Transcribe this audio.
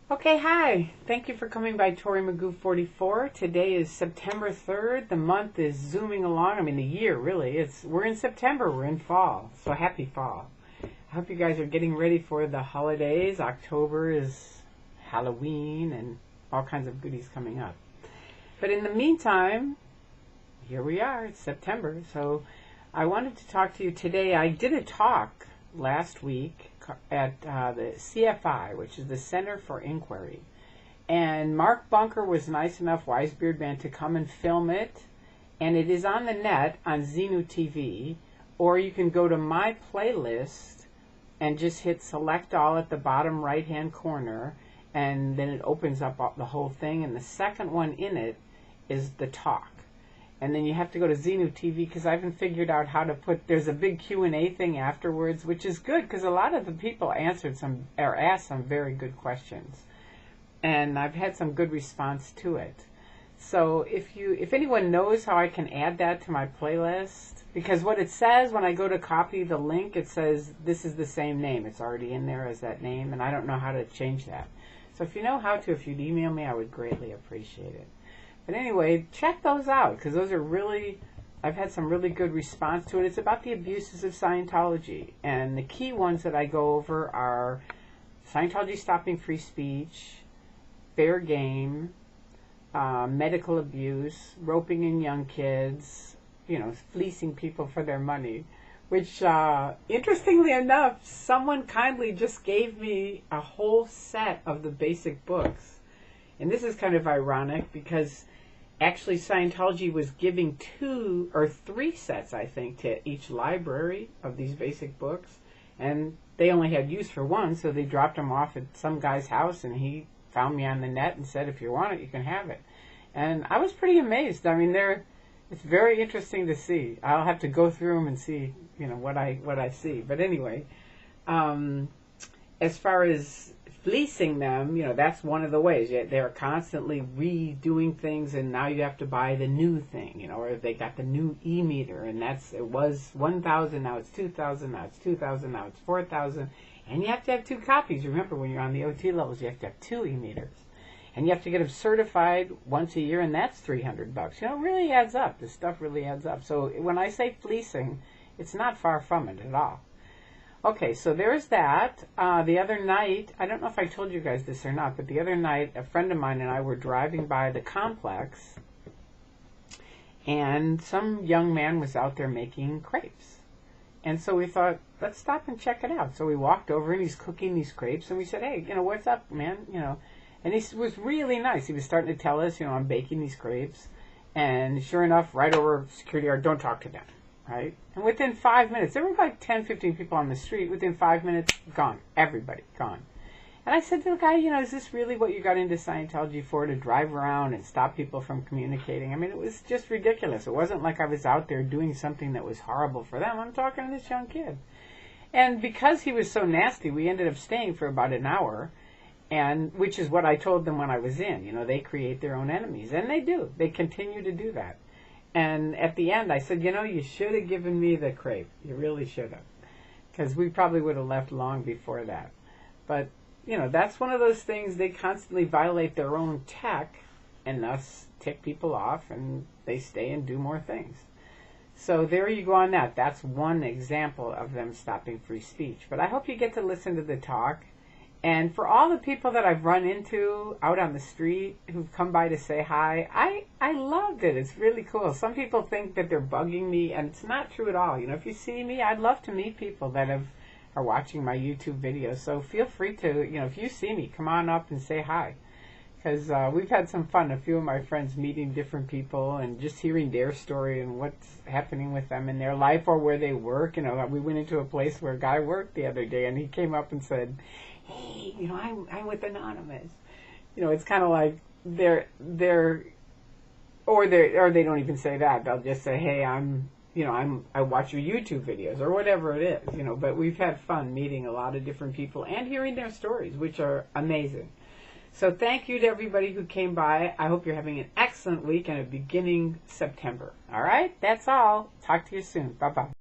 Okay, hi. Thank you for coming by Tori Magoo 44. Today is September 3rd. The month is zooming along. I mean, the year, really. We're in September. We're in fall. So happy fall. I hope you guys are getting ready for the holidays. October is Halloween and all kinds of goodies coming up. But in the meantime, here we are. It's September. So I wanted to talk to you today. I did a talk last week at the CFI, which is the Center for Inquiry. And Mark Bunker was nice enough, Wisebeard Man, to come and film it. And it is on the net on Xenu TV. Or you can go to my playlist and just hit select all at the bottom right-hand corner. And then it opens up the whole thing. And the second one in it is the talk. And then you have to go to Xenu TV because I haven't figured out how to there's a big Q&A thing afterwards, which is good because a lot of the people asked some very good questions. And I've had some good response to it. So if anyone knows how I can add that to my playlist, because what it says when I go to copy the link, it says this is the same name. It's already in there as that name, and I don't know how to change that. So if you know how to, if you'd email me, I would greatly appreciate it. But anyway, check those out because those are really, I've had some really good response to it. It's about the abuses of Scientology. And the key ones that I go over are Scientology stopping free speech, fair game, medical abuse, roping in young kids, fleecing people for their money. Which, interestingly enough, someone kindly just gave me a whole set of the basic books. And this is kind of ironic because actually Scientology was giving 2 or 3 sets, I think, to each library of these basic books. And they only had use for one, so they dropped them off at some guy's house, and he found me on the net and said, if you want it, you can have it. And I was pretty amazed. I mean, it's very interesting to see. I'll have to go through them and see, what I see. But anyway, as far as fleecing them, that's one of the ways. They're constantly redoing things, and now you have to buy the new thing, or they got the new e-meter, and it was 1,000, now it's 2,000, now it's 2,000, now it's 4,000, and you have to have 2 copies. Remember, when you're on the OT levels, you have to have 2 e-meters, and you have to get them certified once a year, and that's $300. It really adds up. This stuff really adds up. So when I say fleecing, it's not far from it at all. Okay, so there's that. The other night, I don't know if I told you guys this or not, but the other night, a friend of mine and I were driving by the complex, and some young man was out there making crepes. And so we thought, let's stop and check it out. So we walked over, and he's cooking these crepes, and we said, hey, what's up, man? And he was really nice. He was starting to tell us, I'm baking these crepes. And sure enough, right over security guard, don't talk to them. Right? And within 5 minutes, there were like 10, 15 people on the street. Within 5 minutes, gone. Everybody, gone. And I said to the guy, is this really what you got into Scientology for, to drive around and stop people from communicating? I mean, it was just ridiculous. It wasn't like I was out there doing something that was horrible for them. I'm talking to this young kid. And because he was so nasty, we ended up staying for about an hour, and which is what I told them when I was in. They create their own enemies. And they do. They continue to do that. And at the end, I said, you should have given me the crepe. You really should have. Because we probably would have left long before that. But, that's one of those things. They constantly violate their own tech and thus tick people off, and they stay and do more things. So there you go on that. That's one example of them stopping free speech. But I hope you get to listen to the talk. And for all the people that I've run into out on the street who've come by to say hi, I loved it. It's really cool. Some people think that they're bugging me, and it's not true at all. If you see me, I'd love to meet people that are watching my YouTube videos. So feel free to, if you see me, come on up and say hi. Because we've had some fun, a few of my friends meeting different people and just hearing their story and what's happening with them in their life or where they work. We went into a place where a guy worked the other day, and he came up and said, hey, I'm with Anonymous. It's kind of like they don't even say that. They'll just say, hey, I watch your YouTube videos or whatever it is, But we've had fun meeting a lot of different people and hearing their stories, which are amazing. So thank you to everybody who came by. I hope you're having an excellent week and a beginning September. All right, that's all. Talk to you soon. Bye-bye.